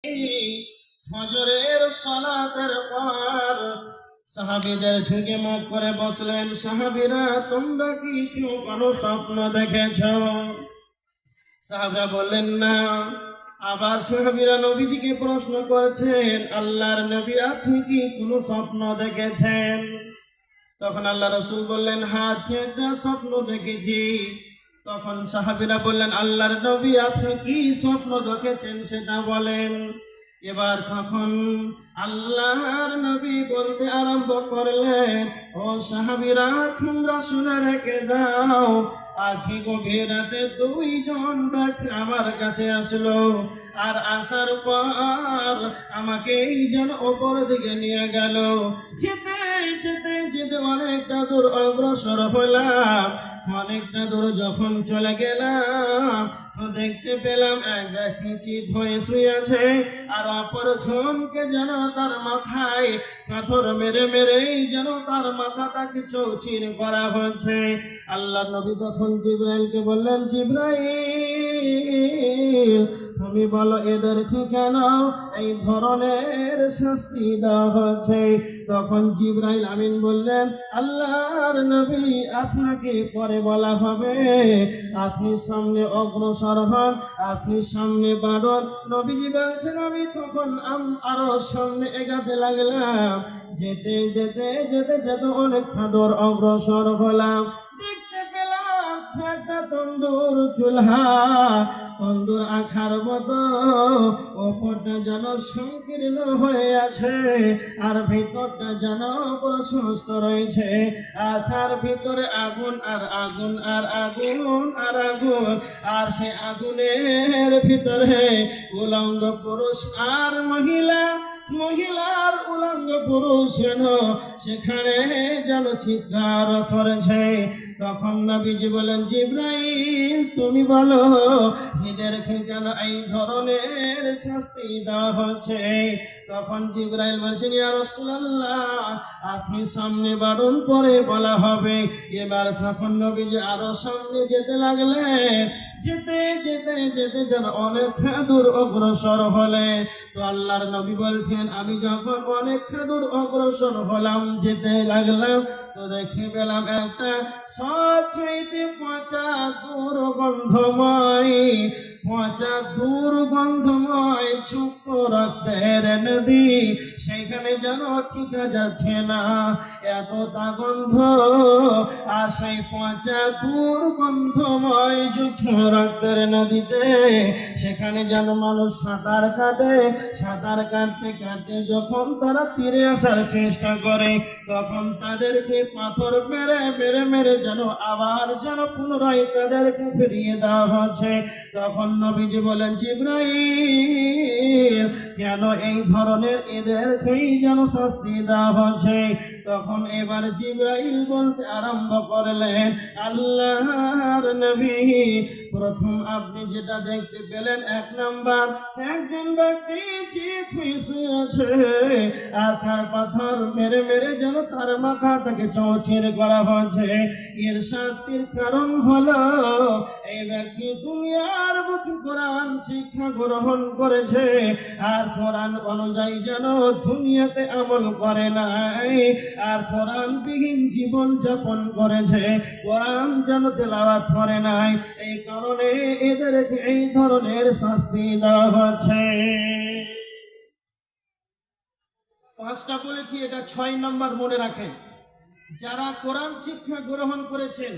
ফজরের সালাতের পর সাহাবীদের থেকে মুখ করে বসলেন, সাহাবীরা তোমরা কি কেউ কোনো স্বপ্ন দেখেছ? সাহাবীরা বললেন না। আবার সাহাবীরা নবীজিকে প্রশ্ন করছেন, আল্লাহর নবী আপনি কি কোনো স্বপ্ন দেখেছেন? তখন আল্লাহ রাসূল বললেন, হ্যাঁ আজকে একটা স্বপ্ন দেখেছি। তখন সাহাবীরা বললেন, আল্লাহর নবী আপনি কি স্বপ্ন দেখেছেন সেটা বলেন। এবার তখন আল্লাহর নবী বলতে আরম্ভ করলেন, ও সাহাবীরা তোমরা শুনে রেখে দাও, আজকে গভীর রাতে দুইজন ব্যক্তি আমার কাছে আসলো, আর আসার পর আমাকে এই যেন ওপর দিকে নিয়ে গেল। যেতে যেতে যেতে অনেকটা দূর অগ্রসর হলাম। অনেকটা দূর যখন চলে গেলাম তো দেখতে পেলাম এক ব্যক্তি চিত হয়ে শুয়ে আছে, আর অপর জনকে যেন তার মাথায় পাথর মেরে মেরেই যেন তার মাথাটাকে চৌচির করা হচ্ছে। আল্লাহ নবী তখন জিবরাইলকে বললেন, জিবরাইল তুমি বলো এদেরকে কেন এই ধরনের শাস্তি দেওয়া হচ্ছে? তখন জিবরাইল আমিন বললেন, আল্লাহর নবী আপনাকে পরে বলা হবে, আপনি সামনে অগ্রসর হন, আপনি সামনে বাড়ুন। নবীজি বলছেন, আমি তখন আরো সামনে এগাতে লাগলাম। যেতে যেতে যেতে যেতে অনেকটা দূর অগ্রসর হলাম। দেখতে পেলাম একটা তন্দুর চুলহা, তন্দুর আখার মতো, ওপরটা যেন সংকীর্ণ হয়ে আছে আর ভিতরটা যেন প্রশস্ত রয়েছে, আর তার ভিতরে আগুন আর আগুন আর আগুন আর আগুন, আর সে আগুনের ভিতরে উলঙ্গ পুরুষ আর মহিলা, মহিলার উলঙ্গ পুরুষ যেন সেখানে যেন চিৎকার করেছে। তখন নবীজি বলেন, জিবরাইল তুমি বলো এদেরকে কেন এই ধরনের শাস্তি দেওয়া হচ্ছে? তখন জিবরাইল বলছেন, ইয়া রাসূলুল্লাহ আপনি সামনে বাড়ুন, পরে বলা হবে। এবার তখন নবীজি আরো সামনে যেতে লাগলেন। যেতে যেতে যেতে যেন অনেকটা দূর অগ্রসর হলে তো আল্লাহর নবী বলছেন, আমি যখন অনেকটা দূর অগ্রসর হলাম, যেতে লাগলাম, তো দেখে পেলাম একটা সবচাইতে পচা দুর্গন্ধময়, পচা দুর্গন্ধময় চুক্ত রক্তের নদী। সেখানে যেন ঠিকা যাচ্ছে না, এতটা গন্ধ। আর সেই পচা দুর্গন্ধময় যুক্ত রক্তের নদীতে সেখানে যেন মানুষ সাঁতার কাটে। সাঁতার কাটতে কাটতে যখন তারা তীরে আসার চেষ্টা করে, তখন তাদেরকে পাথর মেরে মেরে মেরে যেন আবার যেন পুনরায় তাদেরকে ফিরিয়ে দেওয়া হচ্ছে। তখন নবীজি বলেন, জিবরাইল কেন এই ধরনের এদেরকেই যেন শাস্তি দেওয়া হচ্ছে? তখন এবার জিবরাইল বলতে আরম্ভ করলেন, আল্লাহর নবী প্রথম আপনি যেটা দেখতে পেলেন, এক নাম্বার একজন ব্যক্তি চিত হয়ে আছে, আর তার পাথর মেরে মেরে যেন তার মাথাটাকে চৌচির করা হচ্ছে। এর শাস্তির কারণ হলো এই ব্যক্তি দুনিয়ার বুকে কোরআন শিক্ষা গ্রহণ করেছে, আর কোরআন অনুযায়ী যেন দুনিয়াতে আমল করে নাই, আর কোরআন বিহীন জীবন যাপন করেছে, কোরআন যেন তেলাওয়াত করে নাই। এই কারণে এদেরকে এই ধরনের শাস্তি দেওয়া হচ্ছে। পাঁচটা বলেছি, এটা 6 নম্বর মনে রাখেন। যারা কোরআন শিক্ষা গ্রহণ করেছেন,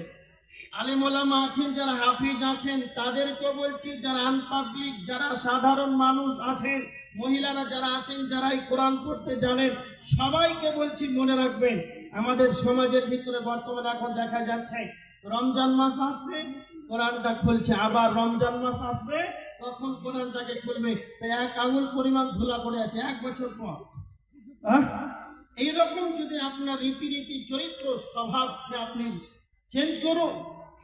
আলেম ওলামা আছেন, যারা হাফিজ আছেন, তাদেরকে বলছি, যারা আনপাবলিক, যারা সাধারণ মানুষ আছেন, মহিলারা যারা আছেন, যারা এই কোরআন পড়তে জানেন, সবাইকে বলছি মনে রাখবেন। আমাদের সমাজের ভিতরে বর্তমানে এখন দেখা যাচ্ছে রমজান মাস আসছে, কোরআনটা খুলছে, আবার রমজান মাস আসবে তখন কোরআনটাকে খুলবে, তাই 1 আঙুল পরিমাণ ধুলা পড়ে আছে 1 বছর পর। এইরকম যদি আপনার রীতিনীতি চরিত্র স্বভাবকে আপনি চেঞ্জ করুন,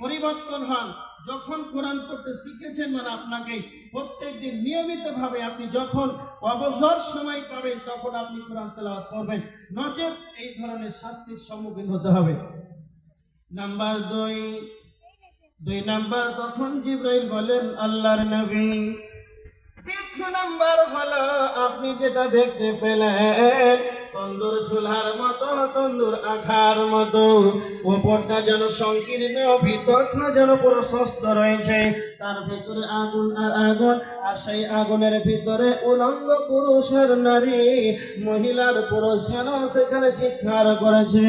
পরিবর্তন হন, যখন কোরআন পড়তে শিখেছেন মানে আপনাকে প্রত্যেকদিন নিয়মিতভাবে আপনি যখন অবসর সময় পাবেন তখন আপনি কোরআন তেলাওয়াত করবেন, নচেত এই ধরনের শাস্তির সম্মুখীন হতে হবে। নাম্বার 2 নাম্বার, তখন জিবরাইল বলেন, আল্লাহর নবী তৃতীয় নাম্বার হলো আপনি যেটা দেখতে পেলেন তন্দুর চুলার মতো, তন্দুর আখার মতো, উপরটা যেন সংকীর্ণ, ভিতরটা যেন প্রশস্ত রয়েছে, তার ভিতরে আগুন আর আগুন, আর সেই আগুনের ভিতরে উলঙ্গ পুরুষের নারী, মহিলার পুরুষ যেন সেখানে চিৎকার করেছে।